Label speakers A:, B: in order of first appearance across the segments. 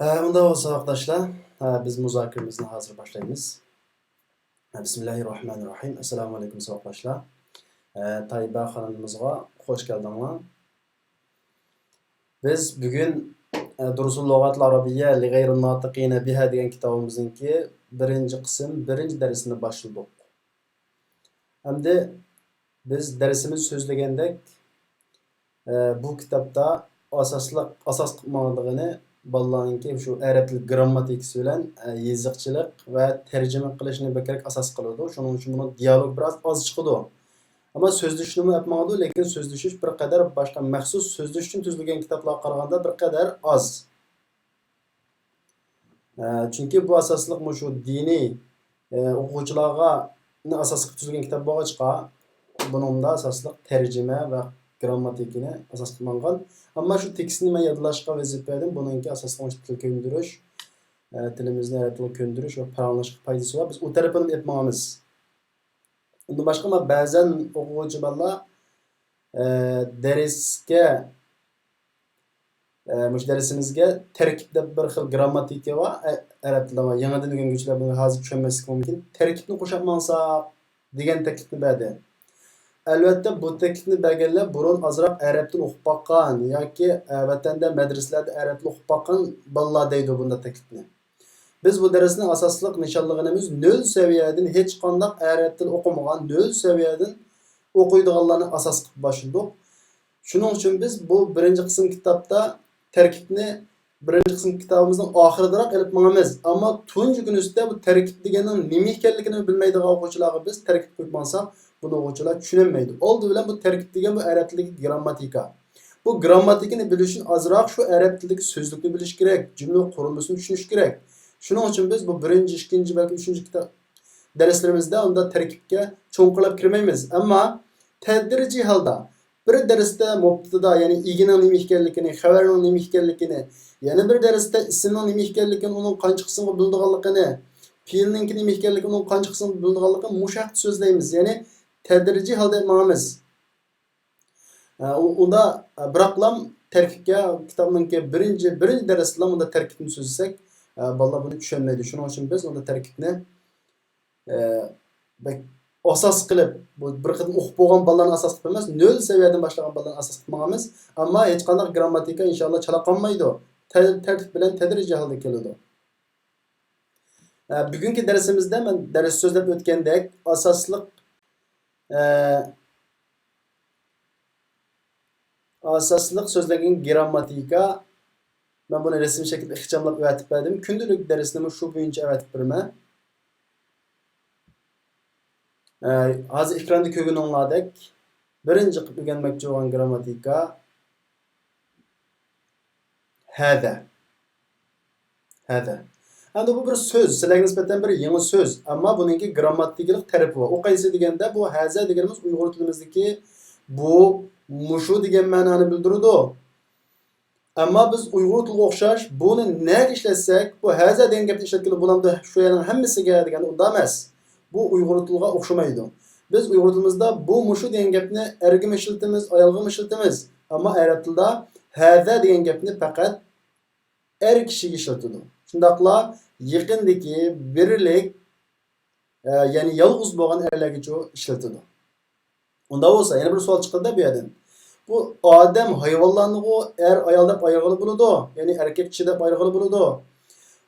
A: Unda olsa arkadaşlar, biz müzakeremizni hazır başlayımız. Bismillahirrahmanirrahim. Assalamu alaikum arkadaşlar. Tayyiba kanalımıza hoş geldiniz. Biz bugün Durusul Lughatil Arabiyye li gayri natiqine biha degan kitabımızınki birinci kısım, birinci dersini başladık. Hamda biz dersimiz sözlegendek bu kitapta asas qilmoqligini balalarninki shu arab tili grammatikasi bilan yeziqchilik va tarjima qilishni bekerek asas qiladi. Shuning uchun buni dialog biroz oz chiqadi. Ammo so'zlashishni yapmadi, lekin so'zlashish bir qadar boshqa maxsus so'zlash uchun tuzilgan kitoblarga qaraganda bir qadar oz. Chunki bu asosliq shu diniy o'quvchilarga asos qilib tuzilgan kitob bo'lg'achqa, buningda asosliq tarjima va grammatikini asos qilgan. Ammo shu tekstni men yodlashga vazifa berdim. Buningki asoslangan til ko'ndirish, tilimizni yaratib ko'ndirish va paranglashga foydasi bor. Biz u tarafini aytmaymiz. Undan boshqa men ba'zan o'quvchi bolalar darsga darsimizga tarkibda bir xil grammatika va arab tilida yangidan o'rganuvchilar buni hozir tushunmasligi mumkin. Tarkibni qo'shib olsak degan taklifni berdi. Albatta bu taklifni berganlar burun azroq arab tilini o'qib boqqan yoki vatanda madrasalarda arab tilini o'qib boqqan bolalar deydi bunda taklifni. Biz bu darsni asosliq nishonlaganimiz 0 seviyadan hech qanday arab tili o'qimagan 0 seviyadan o'qiydiganlarni asos qilib boshladik. Shuning uchun biz bu birinchi qism kitobda tarkibni birinchi qism kitobimizning oxiridaroq olib boramiz. Ammo tunji kun ustida bu tarkib deganning nima ekanligini bilmaydigan o'quvchilarga biz tarkib qo'yib borsak, buni o'quvchilar tushunmaydi. Oldi bilan bu tarkib degan bu arab tilidagi grammatika. Bu grammatikani bilish uchun azroq shu arab tilidagi so'zlikni bilish kerak, jumla qurilmasini tushunish kerak. Shuning uchun biz bu birinchi, ikkinchi balki uchinchi kitob darslarimizda unda tarkibga cho'nqilab kirmaymiz. Ammo tadrijiy holda bir darsda mubtada, ya'ni ig'ning nima ekanligini, xabarning nima ekanligini, yana bir darsda ismning nima ekanligini, uning qancha qismga bo'linganligini, fe'lning nima ekanligini, uning qancha qismga bo'linganligini mushaqqa so'zlaymiz. Ya'ni tadrijiy holda ma'miz. Unda biroqlam tarkibga kitobninki birinchi darsda unda tarkibni so'zlasak, bolalar buni tushunmaydi. Shuning uchun biz unda tarkibni asos qilib, bu bir qism o'qib bo'lgan bolalarni asos qilib emas, 0 seviyadan boshlagan bolalarni asos qilmaymiz. Ammo hech qanday grammatika inshaalloh chala qolmaydi. Tartib bilan tadrijiy holda keladi. Bugungi darsimizda men dars so'zlab o'tgandek asosliq so'zlagan grammatika, men buni rasmiy shaklda ixchamlab o'tib berdim. Kundalik darsni shu bo'yicha o'tib beraman. Hozir ekranda ko'rganinglardek birinchi qilib o'rganmoqchi bo'lgan grammatika hada. Endi bu bir so'z, sizlarga nisbatan bir yangi so'z, ammo buningki grammatikalik tarafi bor. O qaysi deganda bu haza deganimiz Uyg'ur tilimizdagi bu mushu degan ma'noni bildiradi. Ammo biz Uyg'ur tiliga o'xshash buni nega ishlatsak, bu haza degan gapni ishlatgan bo'lamdi, shu yerning hammasiga degan unda emas. Bu Uyg'ur tiliga o'xshamaydi. Biz Uyg'ur tilimizda bu mushu degan gapni erga ishlatamiz, ayolga ishlatamiz. Ammo arab tilida haza degan gapni faqat er kishiga ishlatadi. Shundaqla yaqindagi birlik, ya'ni yolg'iz bo'lgan erlarga ishlatadi. Unda bo'lsa, yana bir savol chiqadi bu yerdan. Bu odam hayvonlarni er ayol deb ayirg'ili bo'ladi, ya'ni erkak kishi deb ayirg'ili bo'ladi.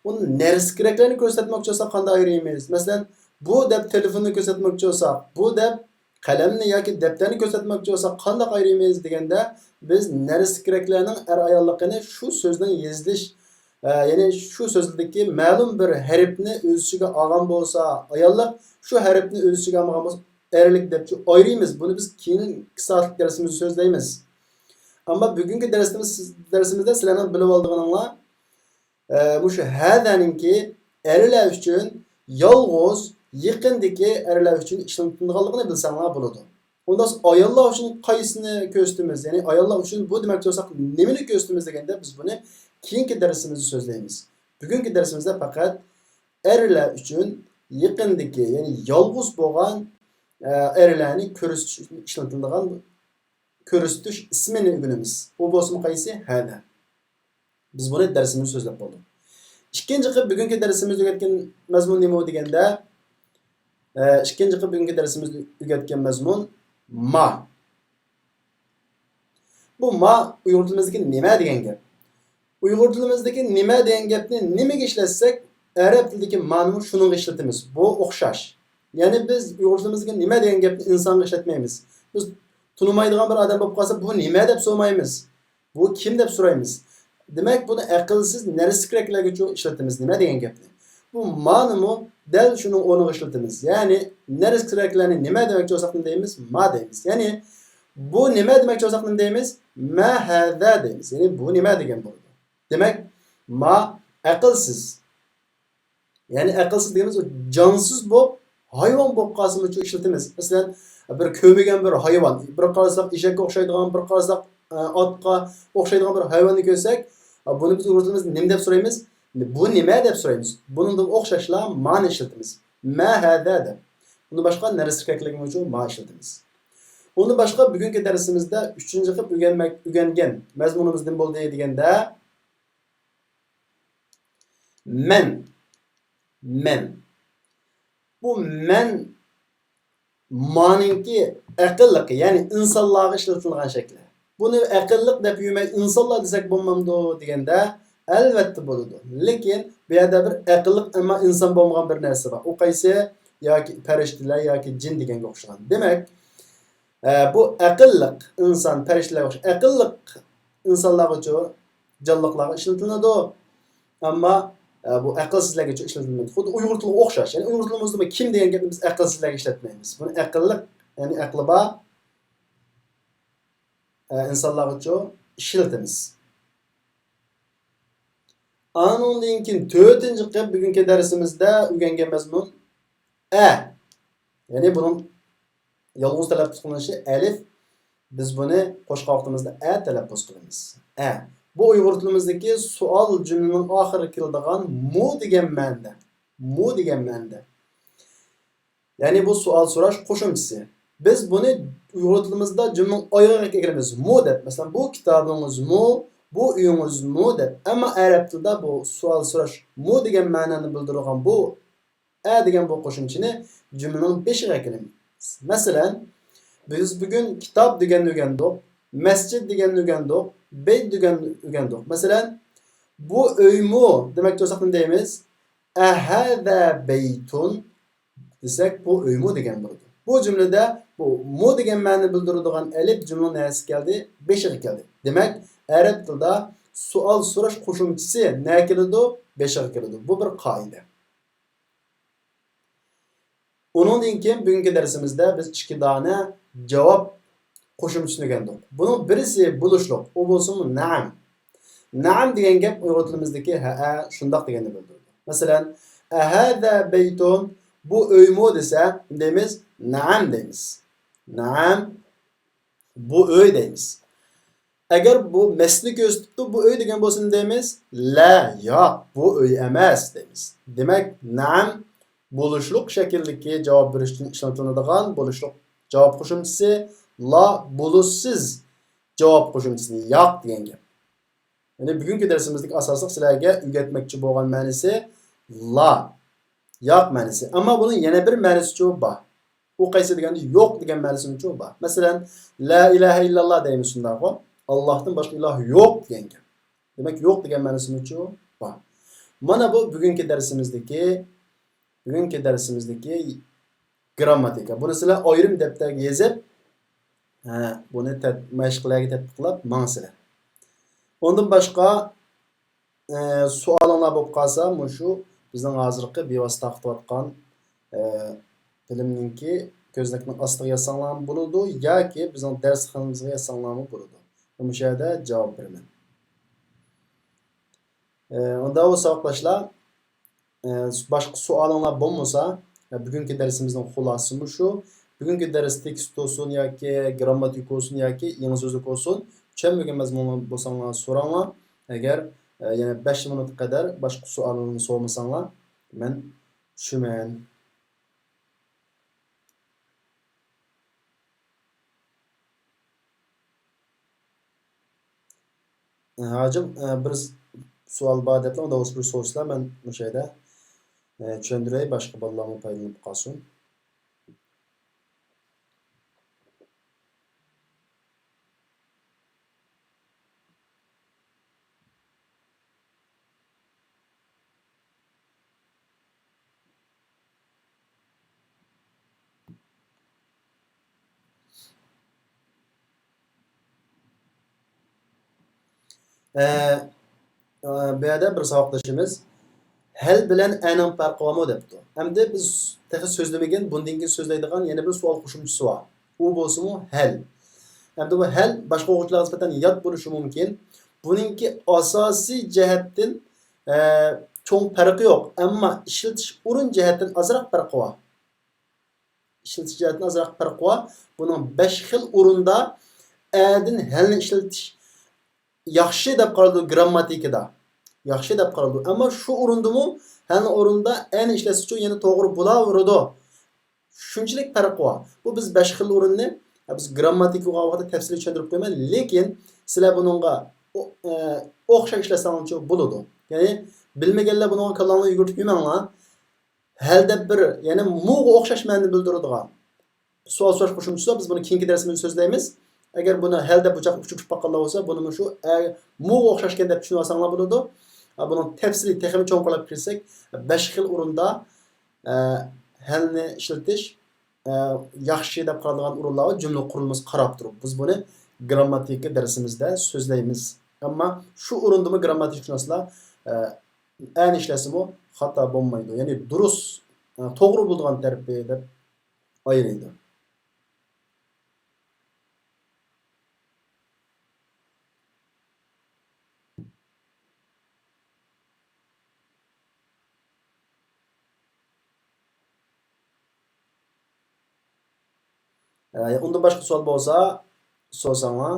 A: Uni narsa keraklarni ko'rsatmoqchi bo'lsa qanday ayiramiz? Masalan, bu deb telefonni ko'rsatmoqchi bo'lsa, bu deb qalamni yoki daftarni ko'rsatmoqchi bo'lsa qanday ayiramiz deganda, biz narsa keraklarning er ayolligini shu so'zdan yezilish, ya'ni shu so'zdagi ma'lum bir harfni o'z ichiga olgan bo'lsa, ayollar shu harfni o'z ichiga olgan bo'lsa, erlik deb ayiramiz. Buni biz keyingi soatlik darsimizda so'zlaymiz. Ammo bugungi darsimizda sizlarning bilib olganinglar shu hadaninki erlar uchun yolg'iz yaqindagi erlar uchun ishlatilganligini bilsanglar bo'ladi. Unda ayollar uchun qaysini ko'rsatamiz? Ya'ni ayollar uchun bu demoqchi bo'lsak, nimani ko'rsatamiz deganda biz buni keyingi darsimizda so'zlaymiz. Bugungi darsimizda faqat erlar uchun yaqindagi, ya'ni yolg'iz bo'lgan erlarni ko'rsatish uchun ishlatilgan ko'rsatish ismini o'rganamiz. O bo'lsin qaysi? Hada. Biz buni darsimizda so'zlab qoldik. ikkinchi qilib bugungi darsimizda o'rgatgan mazmun nima deganda, ikkinchi qilib bugungi darsimizda o'rgatgan mazmun ma. Bu ma Uyg'ur tilimizdagi nima degan gap. Uyg'ur tilimizdagi nima degan gapni nimaga ishlatsak, arab tilidagi ma'noni shunga ishlatamiz. Bu o'xshash. Ya'ni biz Uyg'ur tilimizdagi nima degan gapni insonga ishlatmaymiz. Biz tunmaydigan bir odam bo'lib qolsa, bu nima deb so'rmaymiz. Bu kim deb so'raymiz. Demak, buni aqlsiz narsalarga ishlatamiz nima degan gapni. Bu ma'noni dal shuni o'rniga ishlatamiz. Ya'ni narsalarni nima demoqchi bo'lsak deymiz, ma deymiz. Ya'ni bu nima demoqchi bo'lsak deymiz, ma hada deymiz. Ya'ni bu nima degan bo'ladi. Demak, ma aqlsiz. Ya'ni aqlsiz degimiz jonsiz bo'lib, hayvon bo'lib qolsin uchun ishlatamiz. Masalan, bir ko'migan bir hayvon, bir qarasak eshakka o'xshaydigan, bir qarasak otga o'xshaydigan bir hayvonni ko'rsak, buni biz o'rtamizda nima deb so'raymiz? Bu nima deb so'raymiz. Buningga o'xshashlar ma'ni ishlatamiz. Ma hada deb. Uni boshqa narsalarga uchun ma ishlatamiz. Uni boshqa bugungi darsimizda 3-qilib o'rgangan mazmunimiz nima bo'ldi deganda men. Bu men ma'ninki aqlliq, ya'ni insonlarga ishlatilgan shakli. Buni aqlliq deb yurmay insonlar desak bo'lmamdi deganda albatta bo'ladi. Lekin bu yerda bir aqlliq ammo inson bo'lmagan bir narsa bor. U qaysi? Yoki farishtalar yoki jin deganga o'xshagan. Demak, bu aqlliq inson farishtalarga o'xshagan. Aqlliq insonlarga uchun jonliqlarga ishlatiladi. Ammo bu aqlsizlarga ishlatilmaydi. Xuddi Uyg'ur tiliga o'xshash. Ya'ni Uyg'ur tilimizda kim degan gapni biz aqlsizlarga ishlatmaymiz. Buni aqlliq, ya'ni aqli bor insonlar uchun ishlatamiz. Anundan keyin 4-qilib bugungi darsimizda o'rgangan mazmun ya'ni buning yolg'iz talaffuz qilinishi alif. Biz buni qo'shqoqtimizda talaffuz qilamiz. Bu Uyg'ur tilimizdagi savol jumlaning oxiriga keladigan mu degan ma'noda. Mu degan ma'noda. Ya'ni bu savol so'rash qo'shimchasi. Biz buni Uyg'ur tilimizda jumlaning oyog'iga keltiramiz. Mu deb. Masalan, bu kitobingiz mu, bu uyingiz mu deb. Ammo arab tilida bu savol so'rash mu degan ma'noni bildiradigan bu degan bu qo'shimchani jumlaning beshiga keltiramiz. Masalan, biz bugun kitob deganni o'rgandik, masjid deganni o'rgandik, bayt deganni o'rgandik. Masalan, bu uymu demak bo'lsak deymiz. Ahada baytun desak bu uymu degan bo'ladi. Bu jumlada bu mu degan ma'noni bildiradigan alif jumla narsa keldi, beshiga keldi. Demak, arab tilida savol so'rash qo'shimchasi nima keladi? Beshiga keladi. Bu bir qoida. Undan keyin bugungi darsimizda biz 2 dona javob qo'shimchasini o'rgandik. Buning birisi bo'lishliq. U bo'lsin na'am. Na'am degan gap Uyg'ur tilimizdagi ha shundoq deganni bildiradi. Masalan, ahada baytun bu uymu desa deymiz, na'am deymiz. Na'am bu uy deymiz. Agar bu masni ko'rsatibdi, bu uy degan bo'lsin deymiz, la, yo'q, bu uy emas deymiz. Demak, na'am bo'lishliq shakldagi javob berish uchun ishlatiladigan bo'lishliq javob qo'shimchasi, la bo'lishsiz javob qo'shimchasi yo'q degan gap. Ya'ni bugungi darsimizdagi asosiy sizlarga o'rgatmoqchi bo'lgan ma'nosi la, yo'q ma'nosi. Ammo buning yana bir ma'nosi bor. U qaysi deganda yo'q degan ma'nosi bor. Masalan, la ilaha illalloh deymiz shunday qilib, Allohdan boshqa iloh yo'q degan gap. Demak, yo'q degan ma'nosi bor. Mana bu bugungi darsimizda grammatika. Buni sizlar ayrim daftarga yozib, buni mashqlarga tatbiqlab mangsizlar. Ondan boshqa savollar bo'lib qolsa, shu bizning hozirgi bevosita o'qitayotgan bilimninki ko'znakning ostiga yozsanglar bo'ladi yoki bizning darsxonamizga yozsanglar bo'ladi. Bu yerda javob beraman. Unda o'saqlashlar boshqa savollar bo'lmasa, bugungi darsimizning xulosasi shu. Bugungi dars tekst olsun yoki grammatik olsun yoki yangi so'zlik olsun, tushunmagan mazmunlar bo'lsanglar so'ranglar. Agar yana 5 minut qadar boshqa savollarni so'ramasanglar, men tushunaman. Hojim, bir savol bor deb unda o'sha bir so'zlar men o'sha yerda tushundiray boshqa bolalarga foydalanib qolsin. Bu yerda bir savoqdashimiz hal bilan aning farqi bormi debdi. Hamda biz tehi so'zlamagan, bundan keyin so'zlaydigan yana bir savol qo'shimchasi bor. U bo'lsa-mu hal. Hamda bu hal boshqa o'quvchilarga nisbatan yot bo'lishi mumkin. Buningki asosiy jihatdan cho'ng farqi yo'q, ammo ishlatish o'rin jihatdan ozroq farqi bor. İşletiş jihatdan ozroq farqi bor. Buning 5 xil o'rinda adin halni ishlatish yaxshi deb qaraldi grammatikada. Yaxshi deb qaraldi. Ammo shu o'rindami halni o'rinda ani ishlatish uchun yana to'g'ri bo'laveradi. Shunchalik farqi bor. Bu biz 5 xil o'rinni biz grammatik vaqtida tafsiliy tushuntirib qo'yman, lekin sizlar buningga o'xshash ishlasangiz bo'ladi. Ya'ni bilmaganlar buningga kallangizni yugurtib yurmanglar. Hal deb bir, ya'ni mu'ga o'xshash ma'noni bildiradigan savol so'rash qo'shimchasi biz buni keyingi darsimizda so'zlaymiz. Agar buni hal deb buchoq uchib baqqanlar bo'lsa, buni shu mu'ga o'xshashgan deb tushunib olsanglar bo'ladi. Buni tafsiliy texnik cho'nqilab kirsak, 5 xil o'rinda halni ishlatish yaxshi deb qaraladigan o'rinlar va jumla qurilmasi qarab turib biz buni grammatika darsimizda so'zlaymiz. Ammo shu o'rindami grammatikanshunoslar ani ishlasimi xato bo'lmaydi. Ya'ni durust, to'g'ri bo'lgan tarbiya deb ayiradi. Undan boshqa savol bo'lsa, so'rasanglar.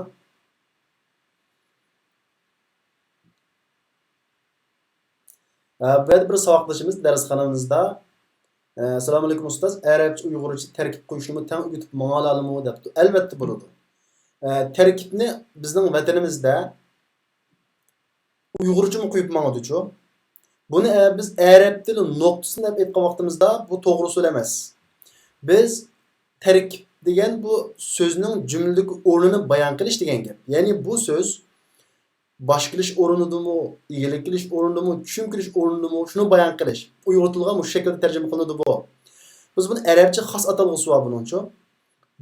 A: Bu yerda bir savoqdashimiz darsxonamizda assalomu alaykum ustoz, arabcha uyg'urcha tarkib qo'yishni tang o'rgatib ma'nolarmi debdi. Albatta bo'ladi. Tarkibni bizning vatanimizda uyg'urchami qo'yib ma'nodichu. Buni biz arab tili nuqtasini deb aytgan vaqtimizda bu to'g'ri so'z emas. Biz tarkib degan bu so'zning jumladagi o'rnini bayon qilish degan gap. Ya'ni bu so'z bosh qilish o'rnidami, egilik qilish o'rnidami, tushum qilish o'rnidami, shuni bayon qilish. Uyg'ur tiliga bu shaklda tarjima qilinadi bu. Biz buni arabcha xos atalg'usi bor buningcha.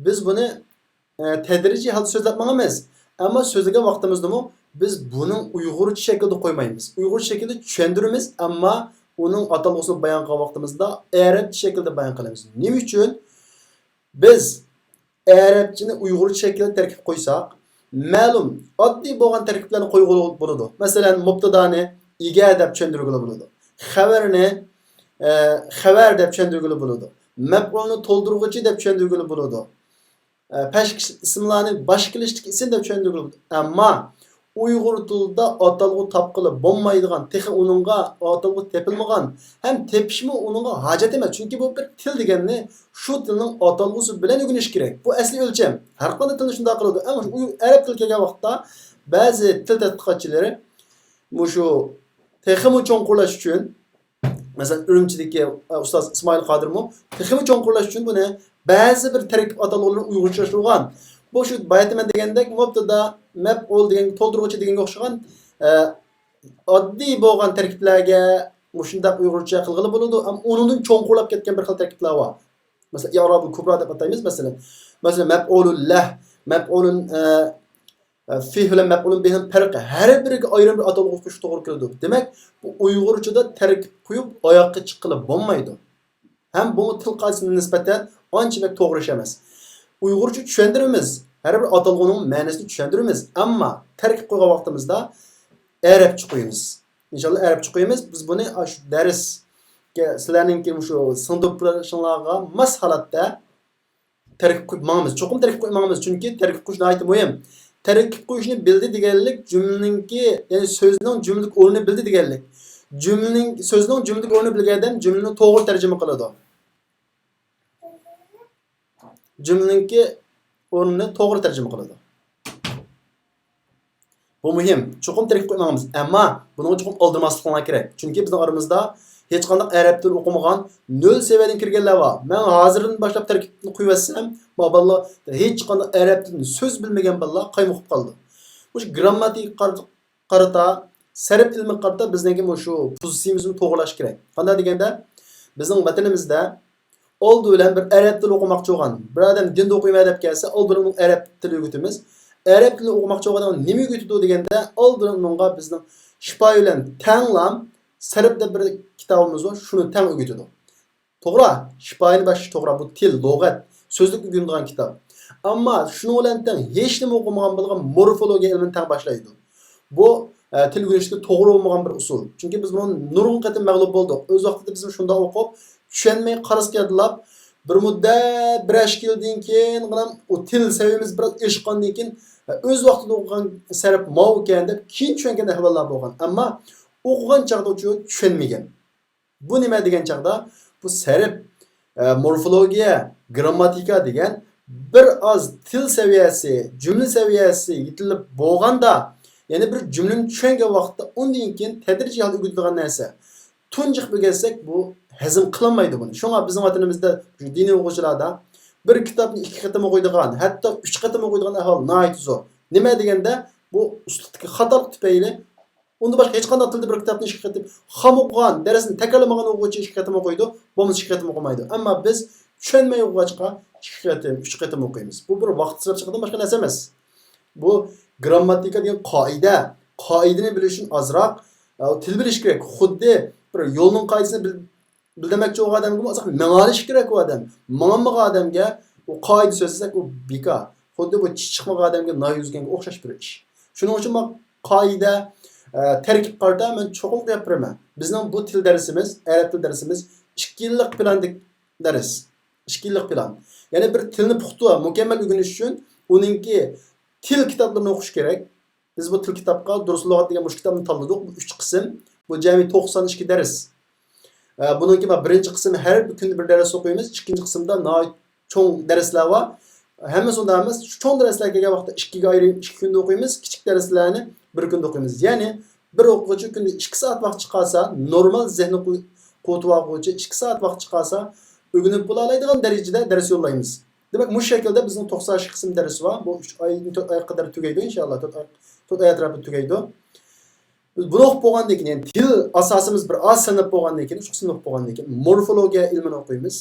A: Biz buni tadrijiy holda so'zlab mangamiz. Ammo so'zlagan vaqtimizda biz buning uyg'urcha shaklda qo'ymaymiz. Uyg'urcha shaklda tushuntiramiz, ammo uning atalg'usini bayon qilgan vaqtimizda arabcha shaklda bayon qilamiz. Nima uchun? Biz arabchani uyg'urcha shaklda tarkib qo'ysak, ma'lum oddiy bo'lgan tarkiblarni qo'ygan bo'ladi. Masalan, mubtadani iga deb tushuntirgili bo'ladi. Xabarni xabar deb tushuntirgili bo'ladi. Maf'ulni to'ldiruvchi deb tushuntirgili bo'ladi. Pashk ismlarni bosh qilishlik ism deb tushuntirgili bo'ladi. Ammo Uyg'ur tilida atalg'u topqilib bo'lmaydigan, texi uningga atalg'u tepilmagan, ham tepishmi uningga hojat emas. Chunki bu bir til deganni shu tilning atalg'usi bilan o'rganish kerak. Bu asli o'lcham. Har qanday tilni shunday qiladi. Ammo arab tili kelgan vaqtda ba'zi til tadqiqotchilari shu texmi cho'nqurlash uchun, masalan, Urumchidagi ustoz Ismoil Qodirmi texmi cho'nqurlash uchun buni ba'zi bir tarkib atalg'ularni uyg'urchalashtirgan. Bu shu baytaman degandek mubtada, maf'ul degan to'ldiruvchi deganga o'xshagan oddiy bo'lgan tarkiblarga shunday uyg'urcha qilg'ili bo'ladi. Ammo undan cho'nqurlab ketgan bir xil tarkiblar bor. Masalan, i'robul kubro deb ataymiz masalan. Masalan, maf'ulul lah, maf'ulun fi bilan maf'ulun bihi farqi har biriga ayrim bir atalg'u qo'shib to'g'ri keladi. Demak, bu uyg'urchada tarkib qo'yib oyoqqa chiqilib bo'lmaydi. Ham bu til qoidasiga nisbatan ancha to'g'ri ish emas. Uyg'urcha tushuntiramiz. Har bir atalg'uning ma'nosini tushuntiramiz. Ammo tarkib qo'ygan vaqtimizda arabcha qo'yamiz. Inshaalloh arabcha qo'yamiz. Biz buni shu darsga sizlarningki shu sinfdoshlarga mas holatda tarkib qo'ymaymiz. Cho'qim tarkib qo'ymaymiz, chunki tarkib qo'yish nihoyatda muhim. Tarkib qo'yishni bildi deganlik jumlaningki, ya'ni so'zning jumlalik o'rnini bildi deganlik. So'zning jumlalik o'rnini bilgandan jumlani to'g'ri tarjima qiladi. Jumlaningki o'rnini to'g'ri tarjima qiladi. Bu muhim. Çoxum tirik qo'ymaymiz. Ammo buni çoxum oldirmasligimiz kerak. Chunki bizning oramizda hech qanday arab tili o'qimagan 0 seviyadan kirganlar bor. Men hozirdan boshlab tarkibni qo'yvatsam, bu bolalar hech qanday arab tilini so'z bilmagan bolalar qaymoqib qoldi. Bu grammatik qarata, sarf ilmi qarata bizningki shu pozitsiyamizni to'g'rilash kerak. Qanday deganda, bizning vatanimizda oldi bilan bir arab tili o'qimoqchi bo'lgan. Bir odam dinda o'qiyman deb kelsa, oldin uni arab tili o'qitamiz. Arab tilini o'qimoqchi bo'lgan odam nima o'qitadi deganda, oldin unga bizning shifoy bilan tanglam sarf deb bir kitobimiz bor, shuni tang o'qitadi. To'g'ri, shifoyni bashi to'g'ri, bu til, lug'at, so'zlik o'rganadigan kitob. Ammo shuni bilan tang hech nima o'qimagan bo'lgan morfologiya ilmini tang boshlaydi. Bu til o'rganishga to'g'ri bo'lmagan bir usul. Chunki biz buni nurg'un qatim mag'lub bo'ldik. O'z vaqtida biz shunda o'qib, tushunmay qarasga yodlab, bir muddat bir yildan keyin o til seviyamiz biroz oshgandan keyin o'z vaqtida o'qigan sarf mov ekan deb keyin tushungan ahvollar bo'lgan. Ammo o'qigan chaqda tushunmagan. Bu nima degan chaqda bu sarf morfologiya, grammatika degan bir az til seviyasi, jumla seviyasi yetilib bo'lganda, ya'ni bir jumlani tushungan vaqtda undan keyin tadrijiy o'rgatilgan narsa tunjiq bo'lsak bu hazm qilinmaydi buni. Shunga bizning vatanimizda diniy o'quvchilarda bir kitobni 2 qatam o'qiydigan, hatto 3 qatam o'qiydigan ahvol nihoyat zo'r. Nima deganda bu uslubdagi xatolik tufayli unda boshqa hech qanday tilda bir kitobni 2 qatam ham o'qigan, darsni takrorlamagan o'quvchi 2 qatam o'qiydi, bo'lmasa 2 qatam o'qimaydi. Ammo biz tushunmay o'qigachqa 2 qatam, 3 qatam o'qiymiz. Bu bir vaqt sarf chiqadigan boshqa narsa emas. Bu grammatika degan qoida. Qoidani bilish uchun ozroq til bilish kerak. Xuddi bir yo'lning qoidasini bildirmoqchi bo'lgan odamga o'zi mangalish kerak u odam. Mangmagan odamga u qoida so'zlasak u bekor. Xuddi bu chiqmagan odamga noy yuzganga o'xshash bir ish. Shuning uchun men qoida tarkib qarta men cho'qim gapiraman. Bizning bu til darsimiz, arab til darsimiz 2 yillik planlik dars. 2 yillik plan. Ya'ni bir tilni puxta, mukammal o'rganish uchun uningki til kitoblarini o'qish kerak. Biz bu til kitobga durus lug'at degan bu kitobni tanladik. Bu 3 qism. Bu jami 92 dars. Buningki birinchi qismi har bir kunda bir dars o'qiymiz. Ikkinchi qismda cho'ng darslar bor. Hammasi undamiz. Shu cho'ng darslarga kelgan vaqtda 2 ga ayirib 2 kunda o'qiymiz. Kichik darslarni bir kunda o'qiymiz. Ya'ni bir o'quvchi kunda 2 soat vaqt chiqarsa, normal zehni quvvat o'quvchi 2 soat vaqt chiqarsa, o'rganib bo'la oladigan darajada dars yo'llaymiz. Demak, bu shaklda bizning 92 qism darsi bor. Bu 3 oy qadar tugaydi inshaalloh. 4 oy atrofida tugaydi. Biz bunu o'qib bo'lgandan keyin, yani til asosimiz bir oz sinib bo'lgandan keyin, 3 qism o'qib bo'lgandan keyin morfologiya ilmini o'qiymiz.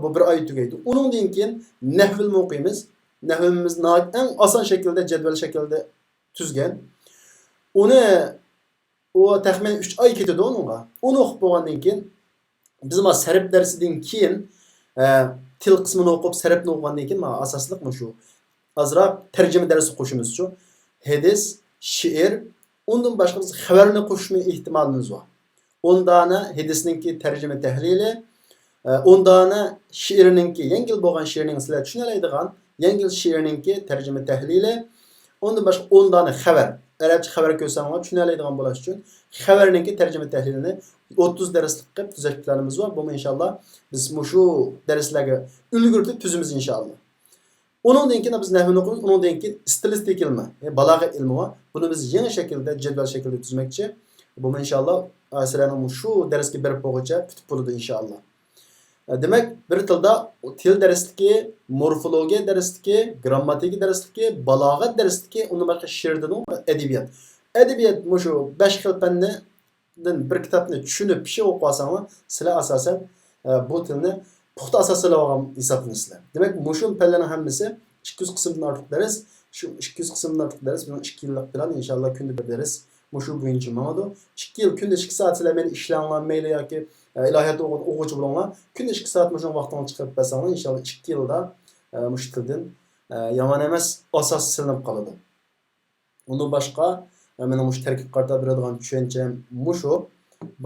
A: Bu bir oy tugaydi. Undan keyin nahv ilmini o'qiymiz. Nahvimiz eng oson shaklda, jadval shaklda tuzgan. Uni taxminan 3 oy ketadi unga. Uni o'qib bo'lgandan keyin biz sarf darsidan keyin til qismini o'qib, sarfni o'qigandan keyin asosliq shu. Azroq tarjima darsi qo'shimiz shu. Hadis, she'r, ondan başqa biz xabarni qo'shishni ehtimolimiz bor. 10 dona hadisninki tarjima tahlili, 10 dona she'rninki, yengil bo'lgan she'rning sizlar tushuna oladigan, yengil she'rninki tarjima tahlili, ondan başqa 10 dona xabar. Arabcha xabar ko'rsanglar tushuna oladigan bo'lish uchun xabarninki tarjima tahlilini 30 darslik qilib tuzash planimiz bor. Bu inshaalloh biz shu darslarga ulgurtib tuzimiz inshaalloh. Onundan keyin biz nahvni o'qiymiz, onundan keyin stilistik ilmi, balog'at ilmi bor. Buni biz yangi shaklda, jadval shaklda tuzmoqchi. Bu inshaalloh sizlarning shu darsga berib bo'lguncha kutib bo'ladi inshaalloh. Demak, bir tilda til darsligi, morfologiya darsligi, grammatika darsligi, balog'at darsligi, undan boshqa she'rdan adabiyot. Adabiyot shu 5 xil fandan bir kitobni tushunib, pishib o'qib olsanglar, sizlar asosan bu tilni puxta asoslar olgan hisoblaysizlar. Demak, shu fanlarning hammasi 200 qismdan ortiq dars. Shu 200 qismdan ortiq dars bilan 2 yillik plan inshaalloh kunda bir dars. Shu bo'yicha ma'noda 2 yil kunda 2 soat sizlar meni ishlanmayli yoki ilohiyat o'quvchi bo'linglar. Kunda 2 soat shu vaqtni chiqarib bersanglar inshaalloh 2 yilda shu tildan yomon emas asos silinib qoladi. Undan boshqa mening shu tarkib qarta beradigan tushuncham shu.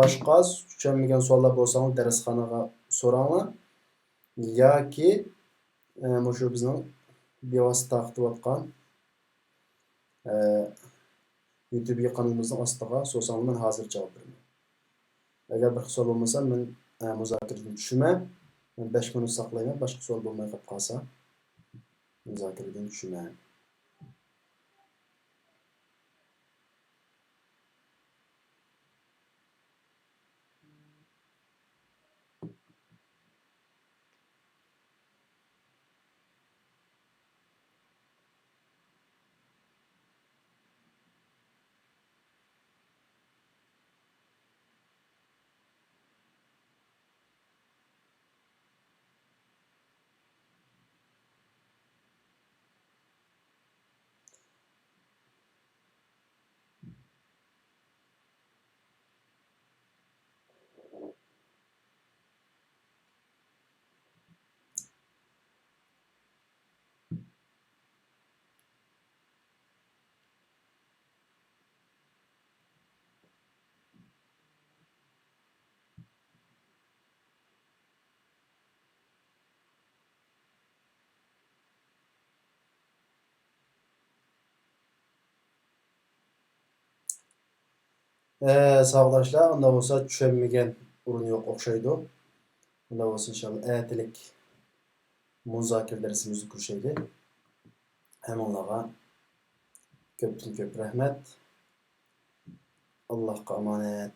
A: Boshqa tushunmagan savollar bo'lsa, darsxonaga so'ranglar. Yoki shu bizning bevosita taqdim YouTube kanalımızın ostiga so'rasanglar men hozir javob beraman. Agar bir savol bo'lmasa men muzokaradan tushmayman. Men 5 minut saqlayman. Boshqa savol bo'lmay qolib qolsa muzokaradan tushmayman. Sağdaşlar, onda olsa çömmegen urun yok okşaydı. Onda olsa inşallah ertelik muzakir dersimizni kurşaydı. Hem onlara köptün köp rahmet. Allah'a emanet.